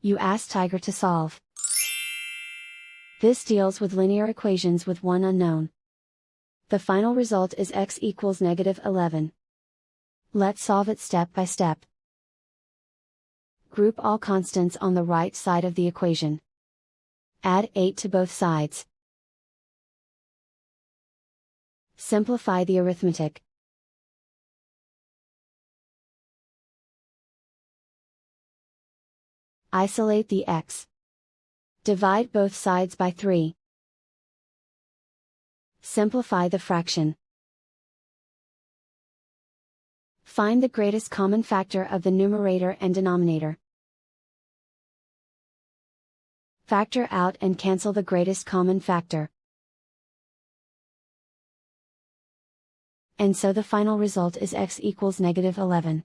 You ask Tiger to solve. This deals with linear equations with one unknown. The final result is x equals -11. Let's solve it step by step. Group all constants on the right side of the equation. Add 8 to both sides. Simplify the arithmetic. Isolate the x. Divide both sides by 3. Simplify the fraction. Find the greatest common factor of the numerator and denominator. Factor out and cancel the greatest common factor. And so the final result is x equals -11.